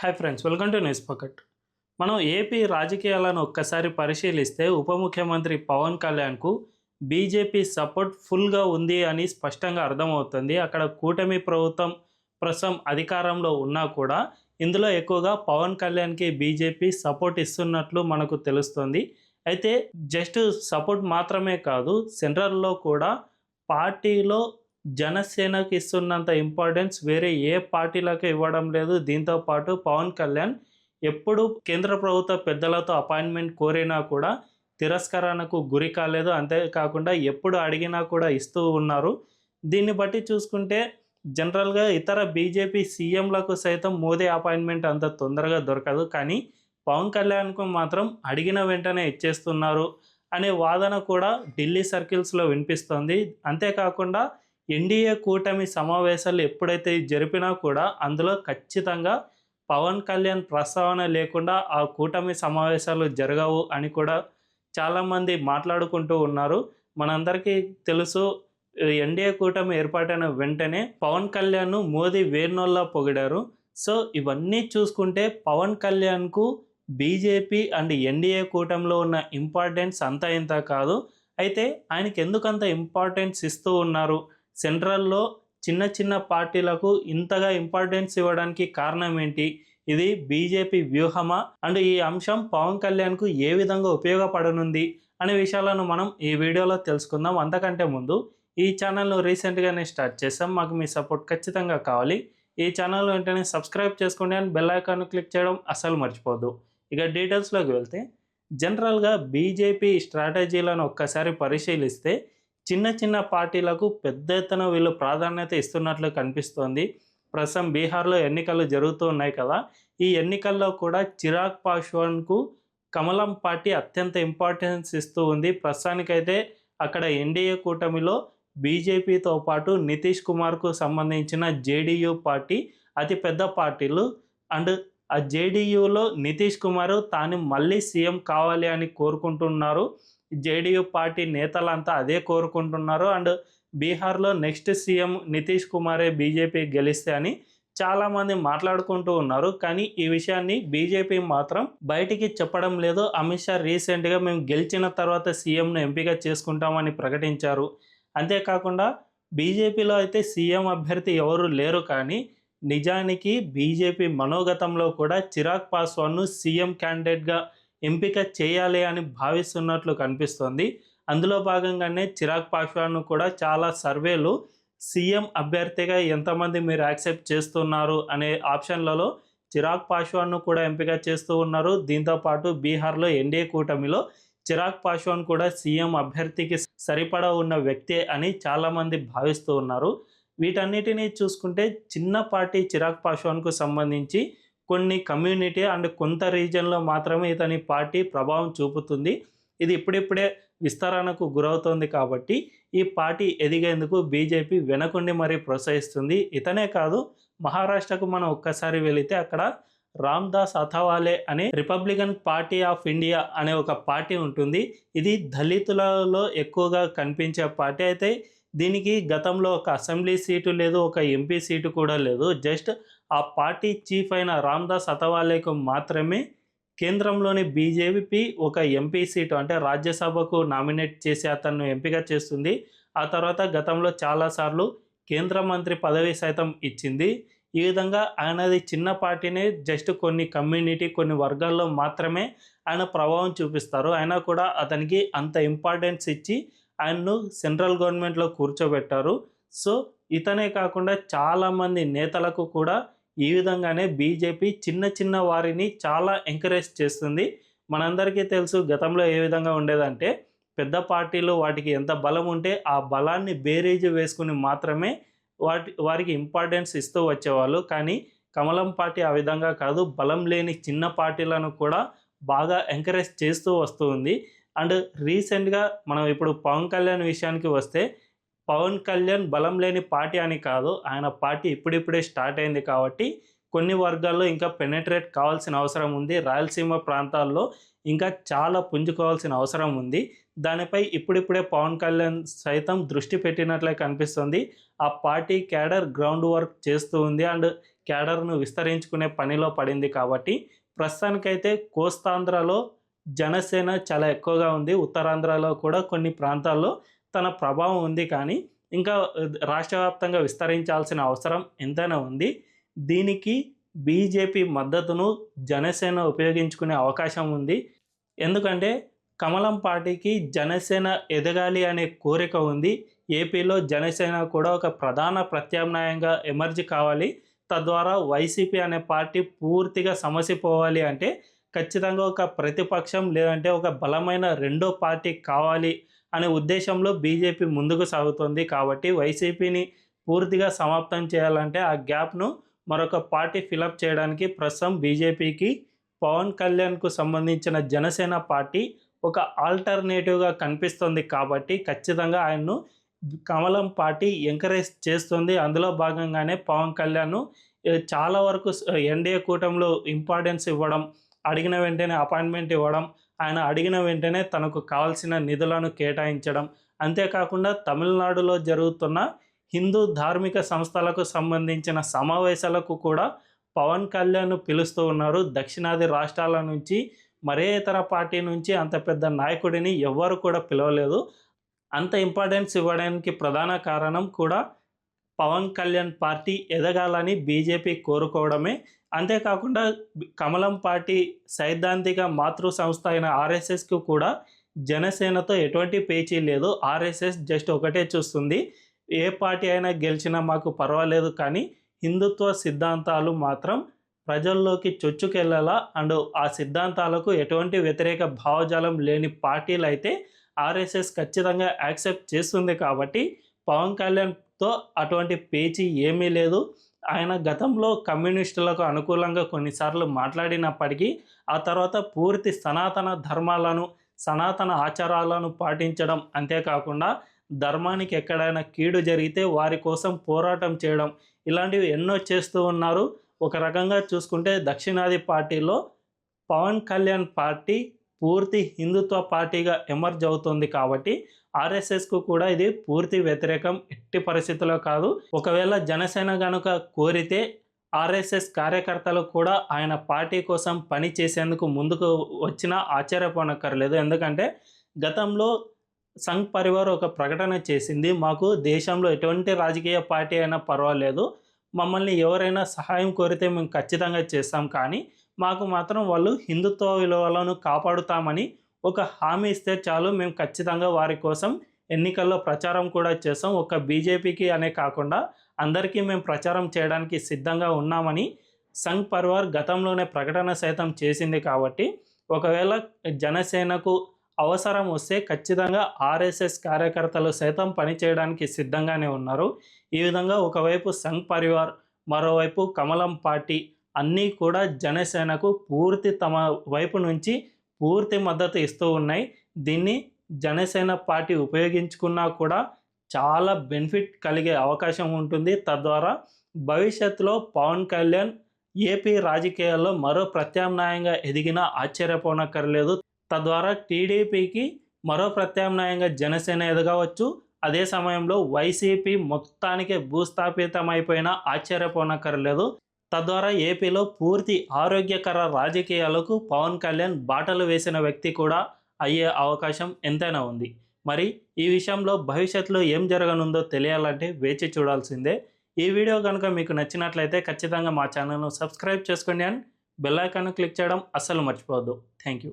Hi friends, welcome to news pocket. మనం AP రాజకీయాలను ఒక్కసారి పరిశీలిస్తే ఉప ముఖ్యమంత్రి పవన్ కళ్యాణ్కు బీజేపీ సపోర్ట్ ఫుల్గా ఉంది అని స్పష్టంగా అర్థమవుతుంది. అక్కడ కూటమి ప్రభుత్వం ప్రస్తుతం అధికారంలో ఉన్నా కూడా ఇందులో ఎక్కువగా పవన్ కళ్యాణ్కి బీజేపీ సపోర్ట్ ఇస్తున్నట్లు మనకు తెలుస్తుంది. అయితే జస్ట్ సపోర్ట్ మాత్రమే కాదు, సెంట్రల్లో కూడా పార్టీలో జనసేనకి ఇస్తున్నంత ఇంపార్టెన్స్ వేరే ఏ పార్టీలకు ఇవ్వడం లేదు. దీంతో పాటు పవన్ కళ్యాణ్ ఎప్పుడు కేంద్ర ప్రభుత్వ పెద్దలతో అపాయింట్మెంట్ కోరినా కూడా తిరస్కరణకు గురి కాలేదు. అంతేకాకుండా ఎప్పుడు అడిగినా కూడా ఇస్తూ ఉన్నారు. దీన్ని బట్టి చూసుకుంటే జనరల్గా ఇతర బీజేపీ సీఎంలకు సైతం మోదీ అపాయింట్మెంట్ అంత తొందరగా దొరకదు. కానీ పవన్ కళ్యాణ్కు మాత్రం అడిగిన వెంటనే ఇచ్చేస్తున్నారు అనే వాదన కూడా ఢిల్లీ సర్కిల్స్లో వినిపిస్తోంది. అంతేకాకుండా ఎన్డీఏ కూటమి సమావేశాలు ఎప్పుడైతే జరిపినా కూడా అందులో ఖచ్చితంగా పవన్ కళ్యాణ్ ప్రస్తావన లేకుండా ఆ కూటమి సమావేశాలు జరగవు అని కూడా చాలామంది మాట్లాడుకుంటూ ఉన్నారు. మనందరికీ తెలుసు, ఎన్డీఏ కూటమి ఏర్పాటైన వెంటనే పవన్ కళ్యాణ్ మోదీ వేర్నోల్లా పొగిడారు. సో ఇవన్నీ చూసుకుంటే పవన్ కళ్యాణ్కు బీజేపీ అండ్ ఎన్డీఏ కూటమిలో ఉన్న ఇంపార్టెన్స్ అంతా ఇంత కాదు. అయితే ఆయనకి ఎందుకంత ఇంపార్టెన్స్ ఇస్తూ ఉన్నారు? సెంట్రల్లో చిన్న చిన్న పార్టీలకు ఇంతగా ఇంపార్టెన్స్ ఇవ్వడానికి కారణం ఏంటి? ఇది బీజేపీ వ్యూహమా? అండ్ ఈ అంశం పవన్ కళ్యాణ్కు ఏ విధంగా ఉపయోగపడనుంది అనే విషయాలను మనం ఈ వీడియోలో తెలుసుకుందాం. అంతకంటే ముందు ఈ ఛానల్ను రీసెంట్గానే స్టార్ట్ చేసాం. మాకు మీ సపోర్ట్ ఖచ్చితంగా కావాలి. ఈ ఛానల్ వెంటనే సబ్స్క్రైబ్ చేసుకోండి అండ్ బెల్ ఐకాన్ క్లిక్ చేయడం అస్సలు మర్చిపోద్దు. ఇక డీటెయిల్స్లోకి వెళ్తే, జనరల్గా బీజేపీ స్ట్రాటజీలను ఒక్కసారి పరిశీలిస్తే చిన్న చిన్న పార్టీలకు పెద్ద ఎత్తున వీళ్ళు ప్రాధాన్యత ఇస్తున్నట్లు కనిపిస్తోంది. ప్రస్తుతం బీహార్లో ఎన్నికలు జరుగుతూ ఉన్నాయి కదా. ఈ ఎన్నికల్లో కూడా చిరాగ్ పాస్వాన్కు కమలం పార్టీ అత్యంత ఇంపార్టెన్స్ ఇస్తూ ఉంది. ప్రస్తుతానికైతే అక్కడ ఎన్డీఏ కూటమిలో బీజేపీతో పాటు నితీష్ కుమార్కు సంబంధించిన జేడీయూ పార్టీ అతి పెద్ద పార్టీలు. అండ్ ఆ జేడీయూలో నితీష్ కుమార్ తాను మళ్ళీ సీఎం కావాలి అని కోరుకుంటున్నారు. జేడీయూ పార్టీ నేతలంతా అదే కోరుకుంటున్నారు. అండ్ బీహార్లో నెక్స్ట్ సీఎం నితీష్ కుమారే బీజేపీ గెలిస్తే అని చాలామంది మాట్లాడుకుంటూ ఉన్నారు. కానీ ఈ విషయాన్ని బీజేపీ మాత్రం బయటికి చెప్పడం లేదు. అమిత్ షా రీసెంట్గా మేము గెలిచిన తర్వాత సీఎంను ఎంపిక చేసుకుంటామని ప్రకటించారు. అంతేకాకుండా బీజేపీలో అయితే సీఎం అభ్యర్థి ఎవరు లేరు. కానీ నిజానికి బీజేపీ మనోగతంలో కూడా చిరాగ్ పాస్వాన్ను సీఎం క్యాండిడేట్గా ఎంపిక చేయాలి అని భావిస్తున్నట్లు కనిపిస్తోంది. అందులో భాగంగానే చిరాగ్ పాస్వాన్ను కూడా చాలా సర్వేలు సీఎం అభ్యర్థిగా ఎంతమంది మీరు యాక్సెప్ట్ చేస్తున్నారు అనే ఆప్షన్లలో చిరాగ్ పాస్వాన్ను కూడా ఎంపిక చేస్తూ ఉన్నారు. దీంతోపాటు బీహార్లో ఎన్డీఏ కూటమిలో చిరాగ్ పాస్వాన్ కూడా సీఎం అభ్యర్థికి సరిపడా ఉన్న వ్యక్తే అని చాలామంది భావిస్తూ ఉన్నారు. వీటన్నిటినీ చూసుకుంటే చిన్న పార్టీ చిరాగ్ పాస్వాన్కు సంబంధించి కొన్ని కమ్యూనిటీ అండ్ కొంత రీజన్లో మాత్రమే ఇతని పార్టీ ప్రభావం చూపుతుంది. ఇది ఇప్పుడిప్పుడే విస్తరణకు గురవుతోంది. కాబట్టి ఈ పార్టీ ఎదిగేందుకు బీజేపీ వెనకుండి మరీ ప్రోత్సహిస్తుంది. ఇతనే కాదు, మహారాష్ట్రకు మనం ఒక్కసారి వెళితే అక్కడ రామ్దాస్ అథవాలే అనే రిపబ్లికన్ పార్టీ ఆఫ్ ఇండియా అనే ఒక పార్టీ ఉంటుంది. ఇది దళితులలో ఎక్కువగా కనిపించే పార్టీ. అయితే దీనికి గతంలో ఒక అసెంబ్లీ సీటు లేదు, ఒక ఎంపీ సీటు కూడా లేదు. జస్ట్ ఆ పార్టీ చీఫ్ అయిన రామ్దాస్ అథవాలేకు మాత్రమే కేంద్రంలోని బీజేపీ ఒక ఎంపీ సీటు అంటే రాజ్యసభకు నామినేట్ చేసి అతన్ని ఎంపిక చేస్తుంది. ఆ తర్వాత గతంలో చాలాసార్లు కేంద్ర మంత్రి పదవి సైతం ఇచ్చింది. ఈ విధంగా ఆయనది చిన్న పార్టీనే, జస్ట్ కొన్ని కమ్యూనిటీ కొన్ని వర్గాల్లో మాత్రమే ఆయన ప్రభావం చూపిస్తారు. అయినా కూడా అతనికి అంత ఇంపార్టెన్స్ ఇచ్చి ఆయన్ను సెంట్రల్ గవర్నమెంట్లో కూర్చోబెట్టారు. సో ఇతనే కాకుండా చాలామంది నేతలకు కూడా ఈ విధంగానే బీజేపీ చిన్న చిన్న వారిని చాలా ఎంకరేజ్ చేస్తుంది. మనందరికీ తెలుసు గతంలో ఏ విధంగా ఉండేదంటే, పెద్ద పార్టీలు వాటికి ఎంత బలం ఉంటే ఆ బలాన్ని బేరీజు వేసుకుని మాత్రమే వారికి ఇంపార్టెన్స్ ఇస్తూ వచ్చేవాళ్ళు. కానీ కమలం పార్టీ ఆ విధంగా కాదు, బలం లేని చిన్న పార్టీలను కూడా బాగా ఎంకరేజ్ చేస్తూ వస్తూ ఉంది. అండ్ రీసెంట్గా మనం ఇప్పుడు పవన్ కళ్యాణ్ విషయానికి వస్తే, పవన్ కళ్యాణ్ బలం లేని పార్టీ అని కాదు, ఆయన పార్టీ ఇప్పుడిప్పుడే స్టార్ట్ అయింది కాబట్టి కొన్ని వర్గాల్లో ఇంకా పెనెట్రేట్ కావాల్సిన అవసరం ఉంది. రాయలసీమ ప్రాంతాల్లో ఇంకా చాలా పుంజుకోవాల్సిన అవసరం ఉంది. దానిపై ఇప్పుడిప్పుడే పవన్ కళ్యాణ్ సైతం దృష్టి పెట్టినట్లే కనిపిస్తుంది. ఆ పార్టీ క్యాడర్ గ్రౌండ్ వర్క్ చేస్తూ ఉంది. అండ్ క్యాడర్ను విస్తరించుకునే పనిలో పడింది కాబట్టి ప్రస్తుతానికైతే కోస్తాంధ్రలో జనసేన చాలా ఎక్కువగా ఉంది. ఉత్తరాంధ్రలో కూడా కొన్ని ప్రాంతాల్లో తన ప్రభావం ఉంది. కానీ ఇంకా రాష్ట్ర వ్యాప్తంగా విస్తరించాల్సిన అవసరం ఎంతైనా ఉంది. దీనికి బీజేపీ మద్దతును జనసేన ఉపయోగించుకునే అవకాశం ఉంది. ఎందుకంటే కమలం పార్టీకి జనసేన ఎదగాలి అనే కోరిక ఉంది. ఏపీలో జనసేన కూడా ఒక ప్రధాన ప్రత్యామ్నాయంగా ఎమర్జ్ కావాలి. తద్వారా వైసీపీ అనే పార్టీ పూర్తిగా సమసిపోవాలి అంటే ఖచ్చితంగా ఒక ప్రతిపక్షం లేదంటే ఒక బలమైన రెండో పార్టీ కావాలి అనే ఉద్దేశంలో బీజేపీ ముందుకు సాగుతుంది. కాబట్టి వైసీపీని పూర్తిగా సమాప్తం చేయాలంటే ఆ గ్యాప్ను మరొక పార్టీ ఫిలప్ చేయడానికి ప్రస్తుతం బీజేపీకి పవన్ కళ్యాణ్కు సంబంధించిన జనసేన పార్టీ ఒక ఆల్టర్నేటివ్గా కనిపిస్తుంది. కాబట్టి ఖచ్చితంగా ఆయన్ను కమలం పార్టీ ఎంకరేజ్ చేస్తుంది. అందులో భాగంగానే పవన్ కళ్యాణ్ చాలా వరకు ఎన్డీఏ కూటమిలో ఇంపార్టెన్స్ ఇవ్వడం, అడిగిన వెంటనే అపాయింట్మెంట్ ఇవ్వడం, ఆయన అడిగిన వెంటనే తనకు కావాల్సిన నిధులను కేటాయించడం, అంతేకాకుండా తమిళనాడులో జరుగుతున్న హిందూ ధార్మిక సంస్థలకు సంబంధించిన సమావేశాలకు కూడా పవన్ కళ్యాణ్ పిలుస్తూ ఉన్నారు. దక్షిణాది రాష్ట్రాల నుంచి మరే ఇతర పార్టీ నుంచి అంత పెద్ద నాయకుడిని ఎవ్వరు కూడా పిలవలేదు. అంత ఇంపార్టెన్స్ ఇవ్వడానికి ప్రధాన కారణం కూడా పవన్ కళ్యాణ్ పార్టీ ఎదగాలని బీజేపీ కోరుకోవడమే. అంతేకాకుండా కమలం పార్టీ సైద్ధాంతిక మాతృ సంస్థ అయిన ఆర్ఎస్ఎస్కు కూడా జనసేనతో ఎటువంటి పేచీ లేదు. ఆర్ఎస్ఎస్ జస్ట్ ఒకటే చూస్తుంది, ఏ పార్టీ అయినా గెలిచినా మాకు పర్వాలేదు, కానీ హిందుత్వ సిద్ధాంతాలు మాత్రం ప్రజల్లోకి చొచ్చుకెళ్ళాలా అండ్ ఆ సిద్ధాంతాలకు ఎటువంటి వ్యతిరేక భావజాలం లేని పార్టీలు అయితే ఆర్ఎస్ఎస్ ఖచ్చితంగా యాక్సెప్ట్ చేస్తుంది. కాబట్టి పవన్ కళ్యాణ్తో అటువంటి పేచీ ఏమీ లేదు. ఆయన గతంలో కమ్యూనిస్టులకు అనుకూలంగా కొన్నిసార్లు మాట్లాడినప్పటికీ ఆ తర్వాత పూర్తి సనాతన ధర్మాలను, సనాతన ఆచారాలను పాటించడం, అంతేకాకుండా ధర్మానికి ఎక్కడైనా కీడు జరిగితే వారి కోసం పోరాటం చేయడం, ఇలాంటివి ఎన్నో చేస్తూ ఉన్నారు. ఒక రకంగా చూసుకుంటే దక్షిణాది పార్టీలో పవన్ కళ్యాణ్ పార్టీ పూర్తి హిందుత్వ పార్టీగా ఎమర్జ్ అవుతుంది. కాబట్టి ఆర్ఎస్ఎస్కు కూడా ఇది పూర్తి వ్యతిరేకం, ఎట్టి పరిస్థితుల్లో కాదు. ఒకవేళ జనసేన కనుక కోరితే ఆర్ఎస్ఎస్ కార్యకర్తలు కూడా ఆయన పార్టీ కోసం పని చేసేందుకు ముందుకు వచ్చినా ఆశ్చర్యపోనక్కర్లేదు. ఎందుకంటే గతంలో సంఘ్ పరివార్ ఒక ప్రకటన చేసింది, మాకు దేశంలో ఎటువంటి రాజకీయ పార్టీ అయినా పర్వాలేదు, మమ్మల్ని ఎవరైనా సహాయం కోరితే మేము ఖచ్చితంగా చేస్తాం, కానీ మాకు మాత్రం వాళ్ళు హిందుత్వ విలువలను కాపాడుతామని ఒక హామీ ఇస్తే చాలు, మేము ఖచ్చితంగా వారి కోసం ఎన్నికల్లో ప్రచారం కూడా చేస్తాం, ఒక బీజేపీకి అనే కాకుండా అందరికీ మేము ప్రచారం చేయడానికి సిద్ధంగా ఉన్నామని సంఘ్ పరివార్ గతంలోనే ప్రకటన సైతం చేసింది. కాబట్టి ఒకవేళ జనసేనకు అవసరం వస్తే ఖచ్చితంగా ఆర్ఎస్ఎస్ కార్యకర్తలు సైతం పనిచేయడానికి సిద్ధంగానే ఉన్నారు. ఈ విధంగా ఒకవైపు సంఘ్ పరివార్, మరోవైపు కమలం పార్టీ అన్నీ కూడా జనసేనకు పూర్తి తమ వైపు నుంచి పూర్తి మద్దతు ఇస్తూ ఉన్నాయి. దీన్ని జనసేన పార్టీ ఉపయోగించుకున్నా కూడా చాలా బెనిఫిట్ కలిగే అవకాశం ఉంటుంది. తద్వారా భవిష్యత్తులో పవన్ కళ్యాణ్ ఏపీ రాజకీయాల్లో మరో ప్రత్యామ్నాయంగా ఎదిగినా ఆశ్చర్యపోనక్కర్లేదు. తద్వారా టీడీపీకి మరో ప్రత్యామ్నాయంగా జనసేన ఎదగవచ్చు. అదే సమయంలో వైసీపీ మొత్తానికి భూస్థాపితమైపోయినా ఆశ్చర్యపోనక్కర్లేదు. తద్వారా ఏపీలో పూర్తి ఆరోగ్యకర రాజకీయాలకు పవన్ కళ్యాణ్ బాటలు వేసిన వ్యక్తి కూడా అయ్యే అవకాశం ఎంతైనా ఉంది. మరి ఈ విషయంలో భవిష్యత్తులో ఏం జరగనుందో తెలియాలంటే వేచి చూడాల్సిందే. ఈ వీడియో కనుక మీకు నచ్చినట్లయితే ఖచ్చితంగా మా ఛానల్ను సబ్స్క్రైబ్ చేసుకోండి అండ్ బెల్ ఐకాన్ క్లిక్ చేయడం అస్సలు మర్చిపోవద్దు. Thank you.